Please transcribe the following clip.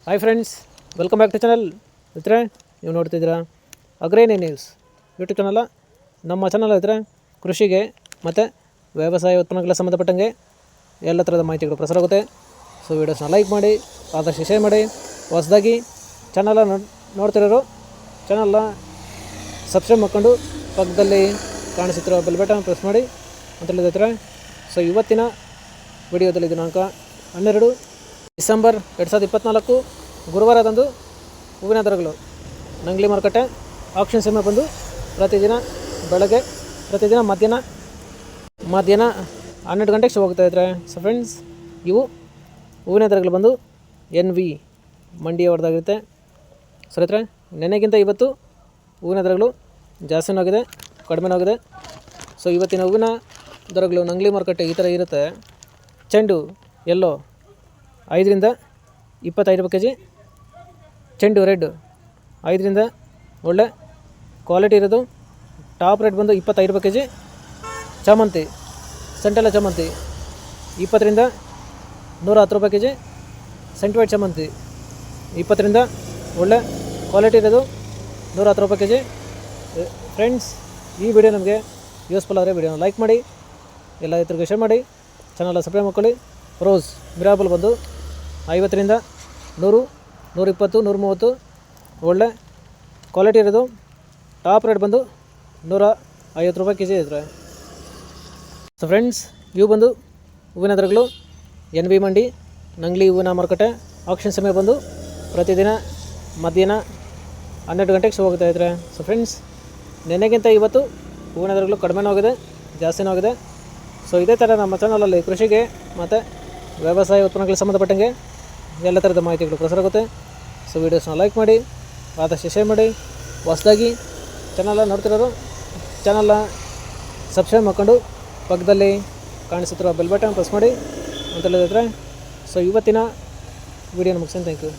Hi friends, welcome back to channel. ಇದ್ರೆ ನೀವು ನೋಡ್ತಿದ್ದೀರಾ ಅಗ್ರೇನಿ ನ್ಯೂಸ್ ಯೂಟ್ಯೂಬ್ ಚಾನಲ್. ನಮ್ಮ ಚಾನಲ್ ಇದ್ದರೆ ಕೃಷಿಗೆ ಮತ್ತು ವ್ಯವಸಾಯ ಉತ್ಪನ್ನಗಳ ಸಂಬಂಧಪಟ್ಟಂಗೆ ಎಲ್ಲ ಥರದ ಮಾಹಿತಿಗಳು ಪ್ರಸಾರ ಆಗುತ್ತೆ. ಸೊ ವೀಡಿಯೋಸ್ನ ಲೈಕ್ ಮಾಡಿ, ಆದಷ್ಟು ಶೇರ್ ಮಾಡಿ. ಹೊಸದಾಗಿ ಚಾನಲ್ ನೋಡ್ತಿರೋರು ಚಾನಲ್ನ ಸಬ್ಸ್ಕ್ರೈಬ್ ಮಾಡ್ಕೊಂಡು ಪಕ್ಕದಲ್ಲಿ ಕಾಣಿಸುತ್ತಿರೋ ಬೆಲ್ ಬಟನ್ ಪ್ರೆಸ್ ಮಾಡಿ ಅಂತ ಹೇಳಿದ್ರೆ. ಸೊ ಇವತ್ತಿನ ವಿಡಿಯೋದಲ್ಲಿ ದಿನಾಂಕ 12 ಡಿಸೆಂಬರ್ 2024 ಗುರುವಾರದಂದು ಹೂವಿನ ದರಗಳು ನಂಗ್ಲಿ ಮಾರುಕಟ್ಟೆ ಆಕ್ಷನ್ ಸಮಯ ಬಂದು ಪ್ರತಿದಿನ ಬೆಳಗ್ಗೆ ಮಧ್ಯಾಹ್ನ 12 ಗಂಟೆಗೆ ಶುರು ಹೋಗ್ತಾ ಇದ್ದಾರೆ. ಸೊ ಫ್ರೆಂಡ್ಸ್, ಇವು ಹೂವಿನ ದರಗಳು ಬಂದು NV ಮಂಡಿಯವರದಾಗಿರುತ್ತೆ. ಸರಿತ್ರೆ, ನೆನೆಗಿಂತ ಇವತ್ತು ಹೂವಿನ ದರಗಳು ಜಾಸ್ತಿನೂ ಆಗಿದೆ, ಕಡಿಮೆನೂ ಆಗಿದೆ. ಸೊ ಇವತ್ತಿನ ಹೂವಿನ ದರಗಳು ನಂಗ್ಲಿ ಮಾರುಕಟ್ಟೆ ಈ ಥರ ಇರುತ್ತೆ. ಚೆಂಡು ಎಲ್ಲೋ 5 ರಿಂದ 25 ರೂಪಾಯಿ kg, ಚೆಂಡು ರೆಡ್ 5 ರಿಂದ ಒಳ್ಳೆ ಕ್ವಾಲಿಟಿ ಇರೋದು ಟಾಪ್ ರೇಟ್ ಬಂದು 25 ರೂಪಾಯಿ kg. ಚಾಮಂತಿ ಸೆಂಟೆಲ್ಲ ಚಾಮಂತಿ 20 ರಿಂದ 110 ರೂಪಾಯಿ kg. ಸೆಂಟ್ವೈಟ್ ಚಾಮಂತಿ 20 ರಿಂದ ಒಳ್ಳೆ ಕ್ವಾಲಿಟಿ ಇರೋದು 110 ರೂಪಾಯಿ kg. ಫ್ರೆಂಡ್ಸ್, ಈ ವಿಡಿಯೋ ನಮಗೆ ಯೂಸ್ಫುಲ್ ಆದರೆ ವಿಡಿಯೋನ ಲೈಕ್ ಮಾಡಿ, ಎಲ್ಲ ರೈತರಿಗೆ ಶೇರ್ ಮಾಡಿ, ಚಾನಲ್ ಸಬ್ಸ್ಕ್ರೈಬ್ ಮಾಡ್ಕೊಳ್ಳಿ. ರೋಸ್ ಮಿರಾಬಲ್ ಬಂದು 50 ರಿಂದ 100, 120, 130 ಒಳ್ಳೆ ಕ್ವಾಲಿಟಿ ಇರೋದು ಟಾಪ್ ರೇಟ್ ಬಂದು 150 ರೂಪಾಯಿ kg ಇದ್ರೆ. ಸೊ ಫ್ರೆಂಡ್ಸ್, ಇವು ಬಂದು ಹೂವಿನ ದರಗಳು NV ಮಂಡಿ ನಂಗ್ಲಿ ಹೂವಿನ ಮಾರುಕಟ್ಟೆ ಆಕ್ಷನ್ ಸಮಯ ಬಂದು ಪ್ರತಿದಿನ ಮಧ್ಯಾಹ್ನ 12 ಗಂಟೆಗೆ ಶುರು ಹೋಗ್ತಾ ಇದ್ದಾರೆ. ಸೊ ಫ್ರೆಂಡ್ಸ್, ನೆನೆಗಿಂತ ಇವತ್ತು ಹೂವಿನ ದರಗಳು ಕಡಿಮೆನೂ ಆಗಿದೆ, ಜಾಸ್ತಿನೂ ಆಗಿದೆ. ಸೊ ಇದೇ ಥರ ನಮ್ಮ ಚಾನಲಲ್ಲಿ ಕೃಷಿಗೆ ಮತ್ತು ವ್ಯವಸಾಯ ಉತ್ಪನ್ನಗಳಿಗೆ ಸಂಬಂಧಪಟ್ಟಂಗೆ ಎಲ್ಲ ಥರದ ಮಾಹಿತಿಗಳು ಪ್ರಸಾರ ಆಗುತ್ತೆ. ಸೊ ವೀಡಿಯೋಸ್ನ ಲೈಕ್ ಮಾಡಿ, ಆದಷ್ಟು ಶೇರ್ ಮಾಡಿ. ಹೊಸದಾಗಿ ಚಾನಲ್ನ ನೋಡ್ತಿರೋರು ಚಾನಲ್ನ ಸಬ್ಸ್ಕ್ರೈಬ್ ಮಾಡ್ಕೊಂಡು ಪಕ್ಕದಲ್ಲಿ ಕಾಣಿಸುತ್ತಿರೋ ಬೆಲ್ ಬಟನ್ ಪ್ರೆಸ್ ಮಾಡಿ ಅಂತ ಹೇಳಿದ್ರೆ. ಸೊ ಇವತ್ತಿನ ವಿಡಿಯೋನ ಮುಗಿಸ್ತೀನಿ. Thank you.